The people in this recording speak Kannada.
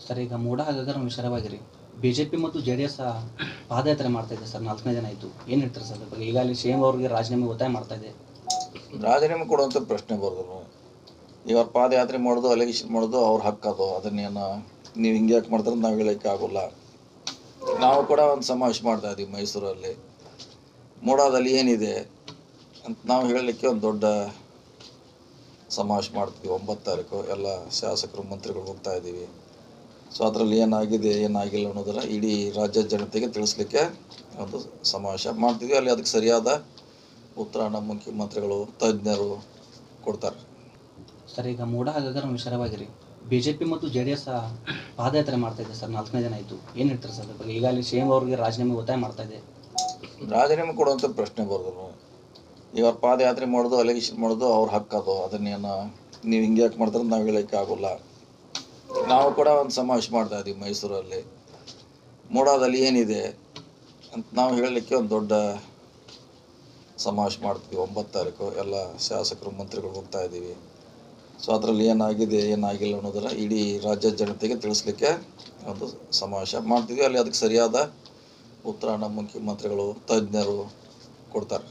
ಸರ್, ಈಗ ಮೂಡ ಹಗರಣ ವಿಚಾರವಾಗಿರಿ ಬಿಜೆಪಿ ಮತ್ತು ಜೆಡಿಎಸ್ ಪಾದಯಾತ್ರೆ ಮಾಡ್ತಾ ಇದೆ ಸರ್. 4ನೇ ದಿನ ಆಯಿತು. ಏನು ಹೇಳ್ತಾರೆ ಸರ್ ಅದ್ರ ಬಗ್ಗೆ? ಈಗಾಗಲೇ ಶೇಮ್ ಅವ್ರಿಗೆ ರಾಜೀನಾಮೆ ಒತ್ತಾಯ ಮಾಡ್ತಾ ಇದೆ. ರಾಜೀನಾಮೆ ಕೊಡುವಂಥ ಪ್ರಶ್ನೆ ಬರೋದಿಲ್ಲ. ಈಗ ಅವ್ರು ಪಾದಯಾತ್ರೆ ಮಾಡೋದು, ಅಲಿಗೇಷನ್ ಮಾಡೋದು ಅವ್ರ ಹಕ್ಕದು. ಅದನ್ನೇನು ನೀವು ಹಿಂಗೆ ಯಾಕೆ ಮಾಡ್ತಾರೆ ನಾವು ಹೇಳೋಕ್ಕೆ ಆಗೋಲ್ಲ. ನಾವು ಕೂಡ ಒಂದು ಸಮಾವೇಶ ಮಾಡ್ತಾ ಇದ್ದೀವಿ ಮೈಸೂರಲ್ಲಿ. ಮೂಡಾದಲ್ಲಿ ಏನಿದೆ ಅಂತ ನಾವು ಹೇಳಲಿಕ್ಕೆ ಒಂದು ದೊಡ್ಡ ಸಮಾವೇಶ ಮಾಡ್ತೀವಿ. 9 ತಾರೀಕು ಎಲ್ಲ ಶಾಸಕರು ಮಂತ್ರಿಗಳು ಹೋಗ್ತಾ ಇದ್ದೀವಿ. ಸೊ ಅದರಲ್ಲಿ ಏನಾಗಿದೆ ಏನಾಗಿಲ್ಲ ಅನ್ನೋದನ್ನು ಇಡೀ ರಾಜ್ಯದ ಜನತೆಗೆ ತಿಳಿಸ್ಲಿಕ್ಕೆ ಒಂದು ಸಮಾವೇಶ ಮಾಡ್ತೀವಿ. ಅಲ್ಲಿ ಅದಕ್ಕೆ ಸರಿಯಾದ ಉತ್ತರ ನಮ್ಮ ಮುಖ್ಯಮಂತ್ರಿಗಳು ತಜ್ಞರು ಕೊಡ್ತಾರೆ. ಸರ್, ಈಗ ಮೂಡ ಹಗರಣ ವಿಚಾರವಾಗಿರಿ ಬಿಜೆಪಿ ಮತ್ತು ಜೆಡಿಎಸ್ ಪಾದಯಾತ್ರೆ ಮಾಡ್ತಾ ಇದೆ ಸರ್. 4ನೇ ದಿನ ಆಯಿತು. ಏನು ಹೇಳ್ತಾರೆ ಸರ್ ಅದ್ರ ಬಗ್ಗೆ? ಈಗಾಗಲೇ ಶೇಮ್ ಅವ್ರಿಗೆ ರಾಜೀನಾಮೆ ಒತ್ತಾಯ ಮಾಡ್ತಾ ಇದೆ. ರಾಜೀನಾಮೆ ಕೊಡುವಂಥ ಪ್ರಶ್ನೆ ಬರೋದಿಲ್ಲ. ಈಗ ಅವ್ರು ಪಾದಯಾತ್ರೆ ಮಾಡೋದು, ಅಲಿಗೇಷನ್ ಮಾಡೋದು ಅವ್ರ ಹಕ್ಕದು. ಅದನ್ನೇನು ನೀವು ಹಿಂಗೆ ಯಾಕೆ ಮಾಡ್ತಾರೆ ನಾವು ಹೇಳೋಕ್ಕೆ ಆಗೋಲ್ಲ. ನಾವು ಕೂಡ ಒಂದು ಸಮಾವೇಶ ಮಾಡ್ತಾ ಇದ್ದೀವಿ ಮೈಸೂರಲ್ಲಿ. ಮೂಡಾದಲ್ಲಿ ಏನಿದೆ ಅಂತ ನಾವು ಹೇಳಲಿಕ್ಕೆ ಒಂದು ದೊಡ್ಡ ಸಮಾವೇಶ ಮಾಡ್ತೀವಿ. 9 ತಾರೀಕು ಎಲ್ಲ ಶಾಸಕರು ಮಂತ್ರಿಗಳು ಹೋಗ್ತಾ ಇದ್ದೀವಿ. ಸೊ ಅದರಲ್ಲಿ ಏನಾಗಿದೆ ಏನಾಗಿಲ್ಲ ಅನ್ನೋದನ್ನು ಇಡೀ ರಾಜ್ಯದ ಜನತೆಗೆ ತಿಳಿಸ್ಲಿಕ್ಕೆ ಒಂದು ಸಮಾವೇಶ ಮಾಡ್ತೀವಿ. ಅಲ್ಲಿ ಅದಕ್ಕೆ ಸರಿಯಾದ ಉತ್ತರ ನಮ್ಮ ಮುಖ್ಯಮಂತ್ರಿಗಳು ತಜ್ಞರು ಕೊಡ್ತಾರೆ.